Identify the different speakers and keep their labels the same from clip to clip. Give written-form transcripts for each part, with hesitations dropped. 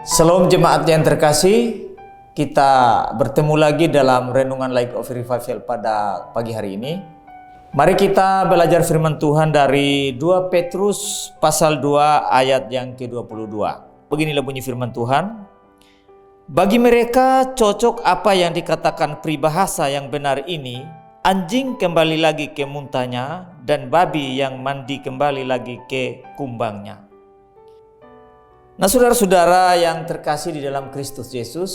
Speaker 1: Shalom jemaat yang terkasih, kita bertemu lagi dalam Renungan Light of Revival pada pagi hari ini. Mari kita belajar firman Tuhan dari 2 Petrus pasal 2 ayat yang ke-22. Beginilah bunyi firman Tuhan. Bagi mereka cocok apa yang dikatakan peribahasa yang benar ini, anjing kembali lagi ke muntahnya dan babi yang mandi kembali lagi ke kumbangnya. Nah, saudara-saudara yang terkasih di dalam Kristus Yesus,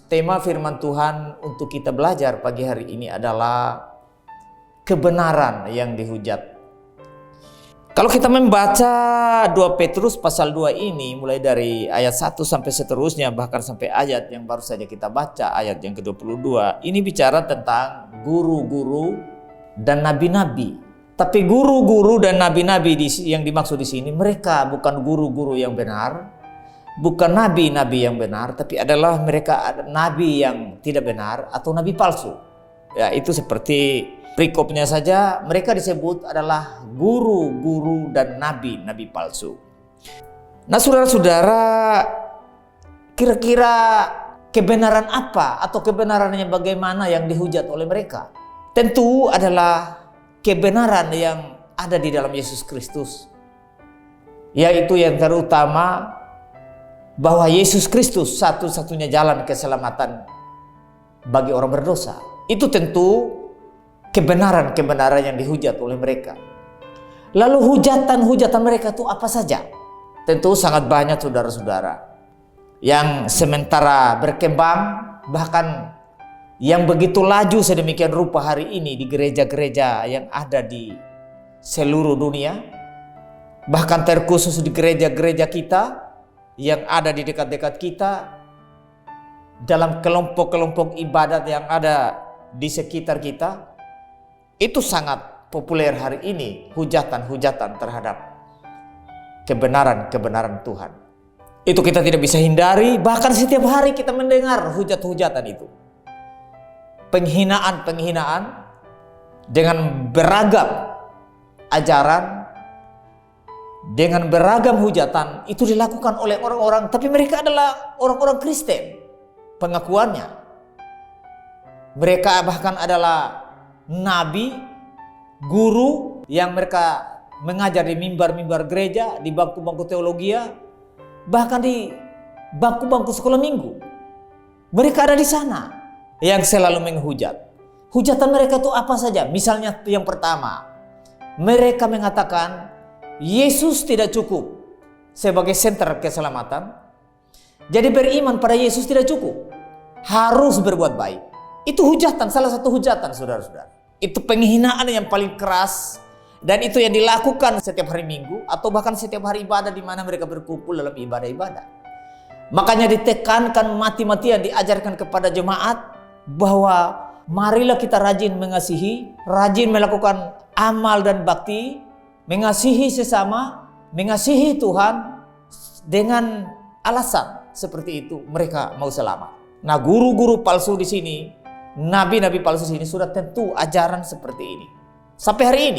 Speaker 1: tema firman Tuhan untuk kita belajar pagi hari ini adalah kebenaran yang dihujat. Kalau kita membaca 2 Petrus pasal 2 ini, mulai dari ayat 1 sampai seterusnya, bahkan sampai ayat yang baru saja kita baca, ayat yang ke-22, ini bicara tentang guru-guru dan nabi-nabi. Tapi guru-guru dan nabi-nabi yang dimaksud di sini, mereka bukan guru-guru yang benar, bukan nabi-nabi yang benar, tapi adalah mereka nabi yang tidak benar atau nabi palsu. Ya, itu seperti perikopnya saja, mereka disebut adalah guru-guru dan nabi-nabi palsu. Nah, saudara-saudara, kira-kira kebenaran apa atau kebenarannya bagaimana yang dihujat oleh mereka? Tentu adalah kebenaran yang ada di dalam Yesus Kristus, yaitu yang terutama bahwa Yesus Kristus satu-satunya jalan keselamatan bagi orang berdosa. Itu tentu kebenaran-kebenaran yang dihujat oleh mereka. Lalu hujatan-hujatan mereka itu apa saja? Tentu sangat banyak saudara-saudara. Yang sementara berkembang, bahkan yang begitu laju sedemikian rupa hari ini di gereja-gereja yang ada di seluruh dunia. Bahkan terkhusus di gereja-gereja kita yang ada di dekat-dekat kita, dalam kelompok-kelompok ibadat yang ada di sekitar kita, itu sangat populer hari ini, hujatan-hujatan terhadap kebenaran-kebenaran Tuhan. Itu kita tidak bisa hindari, bahkan setiap hari kita mendengar hujat-hujatan itu. Penghinaan-penghinaan dengan beragam ajaran, dengan beragam hujatan itu dilakukan oleh orang-orang, tapi mereka adalah orang-orang Kristen. Pengakuannya, mereka bahkan adalah nabi, guru yang mereka mengajar di mimbar-mimbar gereja, di bangku-bangku teologi, bahkan di bangku-bangku sekolah minggu. Mereka ada di sana yang selalu menghujat. Hujatan mereka itu apa saja? Misalnya yang pertama, mereka mengatakan Yesus tidak cukup sebagai senter keselamatan. Jadi beriman pada Yesus tidak cukup, harus berbuat baik. Itu hujatan, salah satu hujatan saudara-saudara. Itu penghinaan yang paling keras, dan itu yang dilakukan setiap hari Minggu atau bahkan setiap hari ibadah di mana mereka berkumpul dalam ibadah-ibadah. Makanya ditekankan mati-matian, diajarkan kepada jemaat bahwa marilah kita rajin mengasihi, rajin melakukan amal dan bakti, mengasihi sesama, mengasihi Tuhan, dengan alasan seperti itu mereka mau selamat. Nah, guru-guru palsu di sini, nabi-nabi palsu di sini sudah tentu ajaran seperti ini. Sampai hari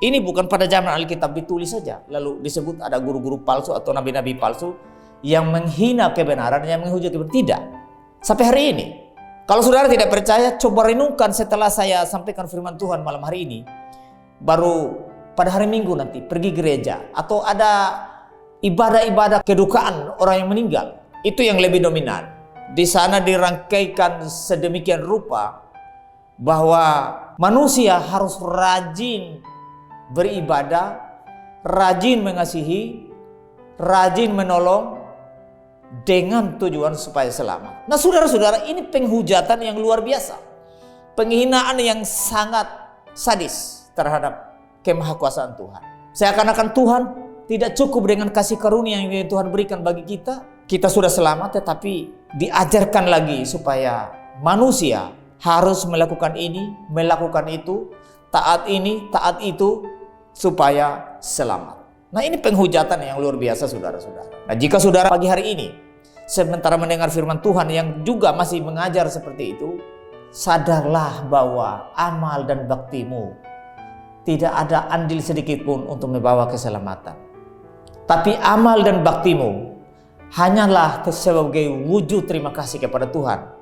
Speaker 1: ini bukan pada zaman Alkitab ditulis saja, lalu disebut ada guru-guru palsu atau nabi-nabi palsu yang menghina kebenaran, yang menghujat kebenaran. Tidak. Sampai hari ini. Kalau saudara tidak percaya, coba renungkan setelah saya sampaikan firman Tuhan malam hari ini. Baru pada hari Minggu nanti pergi gereja atau ada ibadah-ibadah kedukaan orang yang meninggal, itu yang lebih dominan. Di sana dirangkaikan sedemikian rupa bahwa manusia harus rajin beribadah, rajin mengasihi, rajin menolong dengan tujuan supaya selamat. Nah, saudara-saudara, ini penghujatan yang luar biasa. Penghinaan yang sangat sadis terhadap kemahakuasaan Tuhan. Seakan-akan Tuhan tidak cukup dengan kasih karunia yang Tuhan berikan bagi kita. Kita sudah selamat, tetapi diajarkan lagi supaya manusia harus melakukan ini, melakukan itu, taat ini, taat itu, supaya selamat. Nah, ini penghujatan yang luar biasa saudara-saudara. Nah, jika saudara pagi hari ini sementara mendengar firman Tuhan yang juga masih mengajar seperti itu, sadarlah bahwa amal dan baktimu tidak ada andil sedikit pun untuk membawa keselamatan. Tapi amal dan baktimu hanyalah sebagai wujud terima kasih kepada Tuhan.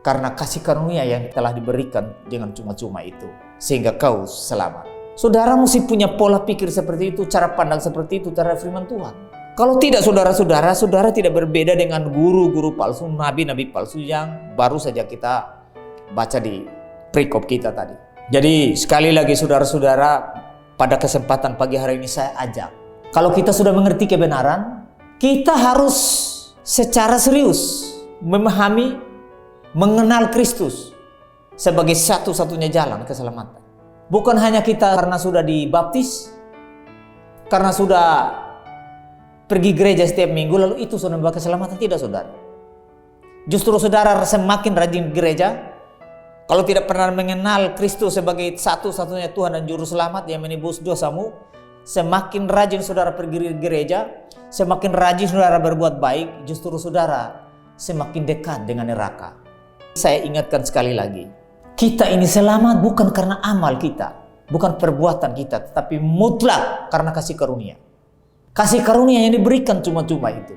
Speaker 1: Karena kasih karunia yang telah diberikan dengan cuma-cuma itu. Sehingga kau selamat. Saudara mesti punya pola pikir seperti itu, cara pandang seperti itu terhadap firman Tuhan. Kalau tidak saudara-saudara, saudara tidak berbeda dengan guru-guru palsu, nabi-nabi palsu yang baru saja kita baca di perikop kita tadi. Jadi sekali lagi saudara-saudara, pada kesempatan pagi hari ini saya ajak. Kalau kita sudah mengerti kebenaran, kita harus secara serius memahami, mengenal Kristus sebagai satu-satunya jalan keselamatan. Bukan hanya kita karena sudah dibaptis, karena sudah pergi gereja setiap minggu, lalu itu sudah membawa keselamatan. Tidak, saudara. Justru saudara semakin rajin gereja, kalau tidak pernah mengenal Kristus sebagai satu-satunya Tuhan dan Juru Selamat yang menebus dosamu, semakin rajin saudara pergi gereja, semakin rajin saudara berbuat baik, justru saudara semakin dekat dengan neraka. Saya ingatkan sekali lagi, kita ini selamat bukan karena amal kita, bukan perbuatan kita, tetapi mutlak karena kasih karunia. Kasih karunia yang diberikan cuma-cuma itu.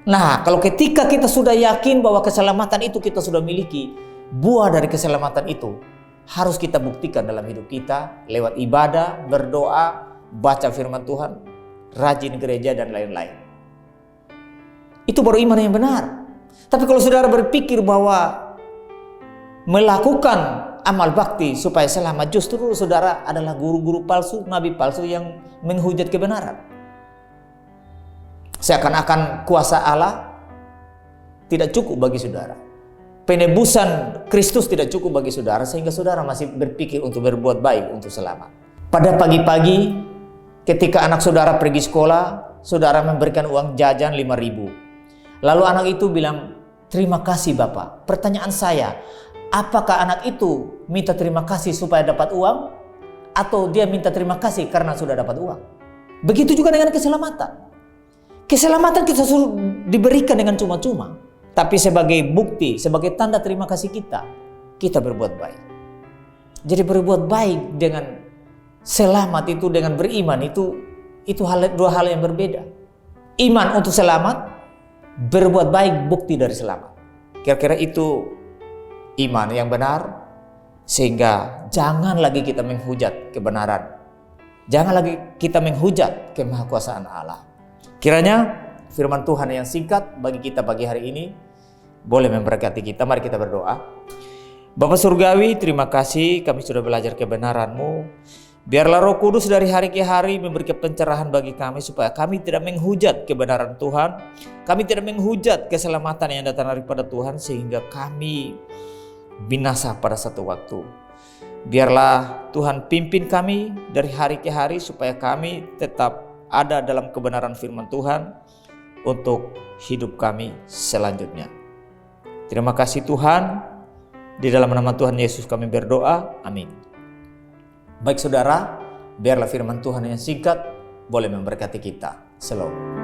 Speaker 1: Nah, kalau ketika kita sudah yakin bahwa keselamatan itu kita sudah miliki, buah dari keselamatan itu harus kita buktikan dalam hidup kita lewat ibadah, berdoa, baca firman Tuhan, rajin gereja dan lain-lain. Itu baru iman yang benar. Tapi kalau saudara berpikir bahwa melakukan amal bakti supaya selamat, justru saudara adalah guru-guru palsu, nabi palsu yang menghujat kebenaran. Seakan-akan kuasa Allah tidak cukup bagi saudara. Penebusan Kristus tidak cukup bagi saudara, sehingga saudara masih berpikir untuk berbuat baik untuk selamat. Pada pagi-pagi ketika anak saudara pergi sekolah, saudara memberikan uang jajan 5.000. Lalu anak itu bilang, "Terima kasih Bapak." Pertanyaan saya, apakah anak itu minta terima kasih supaya dapat uang, atau dia minta terima kasih karena sudah dapat uang? Begitu juga dengan keselamatan. Keselamatan kita suruh diberikan dengan cuma-cuma, tapi sebagai bukti, sebagai tanda terima kasih kita berbuat baik. Jadi berbuat baik dengan selamat itu, dengan beriman itu dua hal yang berbeda. Iman untuk selamat, berbuat baik bukti dari selamat. Kira-kira itu iman yang benar, sehingga jangan lagi kita menghujat kebenaran. Jangan lagi kita menghujat kemahakuasaan Allah. Kiranya firman Tuhan yang singkat bagi kita pagi hari ini boleh memberkati kita. Mari kita berdoa. Bapa Surgawi, terima kasih kami sudah belajar kebenaran-Mu. Biarlah Roh Kudus dari hari ke hari memberikan pencerahan bagi kami supaya kami tidak menghujat kebenaran Tuhan. Kami tidak menghujat keselamatan yang datang daripada Tuhan sehingga kami binasa pada satu waktu. Biarlah Tuhan pimpin kami dari hari ke hari supaya kami tetap ada dalam kebenaran firman Tuhan untuk hidup kami selanjutnya. Terima kasih Tuhan. Di dalam nama Tuhan Yesus kami berdoa. Amin. Baik saudara, biarlah firman Tuhan yang singkat boleh memberkati kita. Shalom.